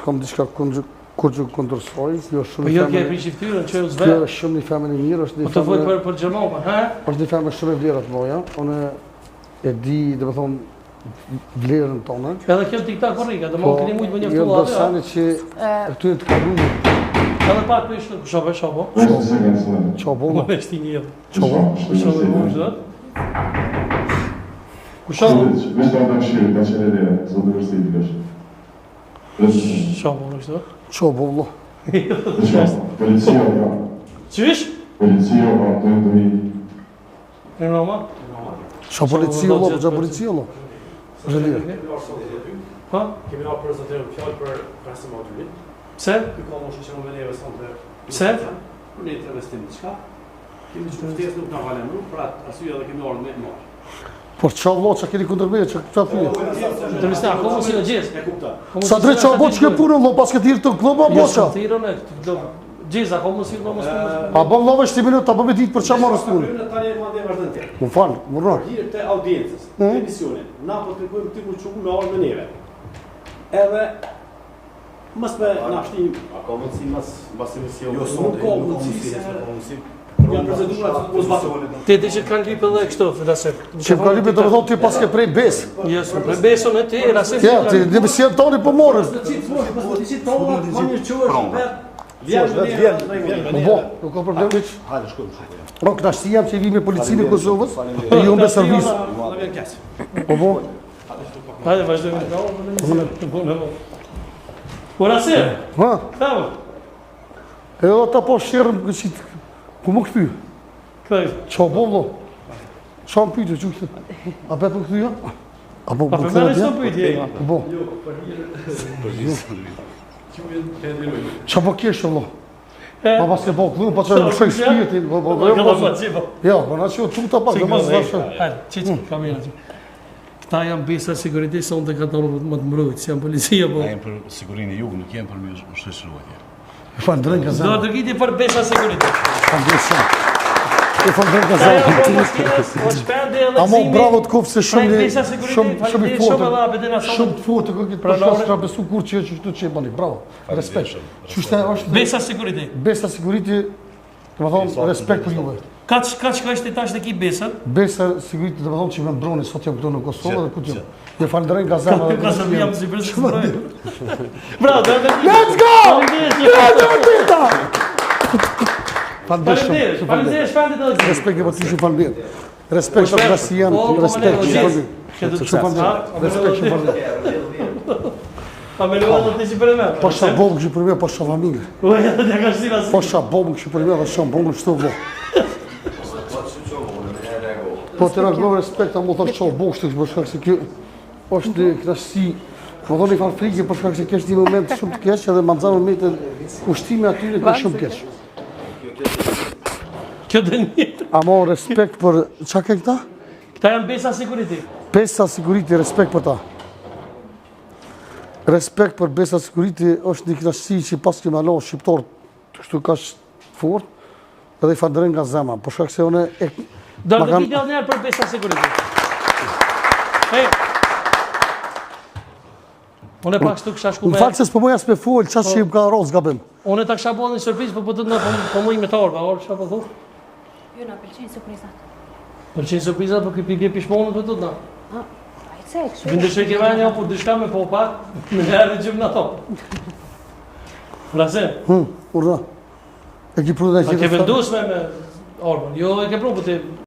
s'kam diçka kur që kundërsoj. Po jo ke prish fytyrën që s've. Kjo është shumë një femër e mirë, është një femër. Po të fol për Gjermova, ha? Është një femër shumë e vlerat moja. Unë e di, domethënë, vlerën tonë. Edhe kjo TikTok korrika, domethënë keni mujt më njoftuar. Jo, do sani që këtu e të kaluar. Edhe pak për ishte kushobe, shopo. Çobo. Më veshti një. Çobo. Kushobe muzë. Kushobe. Vesh ta dashur, ta çelëre, zonë universitet. Shopo është. Çobo valla. Policia. Çish? Policia apo ndonjë. E Roma? Ço policia valla, ço policia valla. Zëlir. Ha? Kemi na prezantuar fjalë për rastin e atyrit. Pse? Ky ka mos që më neve sonte. Pse? Për një travestim diçka. Kemi çfarë nuk na valen më, për arsye edhe kemi ardhur me marr. Por çao valla, çka keni kundër meje, çka pyet? Të nisë akoma si në gjez. E kuptoj. Sa drejt çao boç që punë valla, pas këtë të kluba boça. Jo, thirrën e këtë gjez akoma si në mos. A bën lova 7 minuta, apo më ditë për çfarë marrës punë? Tani mande vazhdon ti. Më fal, murro. Hir të audiencës, emisionin. Na po kërkojmë ti ku çuku me ardhmë neve. Edhe mos me na shtim. A ka mundësi mbas emisionit? Jo, s'ka mundësi. Janë procedurat që mos zbatohen. Ti di që kanë lypë edhe kështu, Rasim. Që ka lypë do të thotë ti pas ke prej bes. Jo, s'e beson e ti, Rasim. Ja, ti në mision toni po morën. Po, nuk ka problem hiç. Hajde, shkojmë. Rok tash jam që vi me policinë e Kosovës, e ju me servis. Po. Hajde, vazhdojmë. Po Rasim. Ha, Bravo. edhe ata po shërm që ku më kthy. Kaj. Ço bollo. Çon pyetje çu. A bëhet më kthy? Apo Pa përmendë s'o pyetje. Po. Çfarë po kesh valla? Pa pas ke po kthy, pa çfarë shoj shpirtin, Jo, po na çu tuta pak, do mos vash. Hajde, çiç kamera. Këta janë besa sigurisë son të katorë më të mbrojtë, janë policia po. Ne jemi për sigurinë e jugut, nuk jemi për mirë shoqëruetje. Falënderoj Do gazet. të gjeti për besa sigurisë. Falënderoj. Falënderoj gazet. Po shpende edhe Amo bravo të kofë se shumë i shumë fortë. Shumë të fortë këtë podcast ka besu kur që këtu që bani. Bravo. Respekt. Çështë është besa sigurisë. besa siguriti, do të thonë respekt për juve. Kaç ka ishte tash tek i besën? Besa siguriti do të thonë që më mbroni sot jam këtu në Kosovë dhe ku jam. Ju falënderoj gazet. Gazet jam si president. Bravo, Let's go! Falënderoj shpendit edhe. Respekt për ty, falënderoj. Respekt për Grasian, respekt për A me luat të si për e me? Po shabom kështë për me, po shabamile. Uja, të ka shtina si. Po shabom kështë për me, dhe shabom kështë të vo. Po të reagohë respekt, a mu thë shabom kështë për shkak se kjo është në krasi. Më dhoni fan frikje për shkak se kesh një moment shumë të kesh edhe manzame me të ushtime atyre të shumë kesh. Kjo dhe njëtë. A mo respekt për, qa ke këta? Këta janë besa siguriti. Besa siguriti, respekt për ta. Respekt për besa siguriti është një krasi që pas kemi alo shqiptarët të kështu ka fort edhe i falënderoj nga zemra, për shkak se une e... Do të t'i gjallë njerë për besa siguriti. Unë e pak shtu kësha shku me... Në falë se s'po moj as me full, qas që im ka rozë gabim. Unë e ta kësha bo një surpriz, po të të në pëmuj me tarë, orë kësha po thu? Jo, na pëlqejnë surprizat. Pëlqejnë surprizat, po këpi pishmonën për të të në? Ajse, kështu. Vindë që ke venja, po dishka me po pak, në herë gjymë në tonë. Vrase? Urna. E ki pru dhe A ke vendus me Orban? Jo, e ke pru, po ti...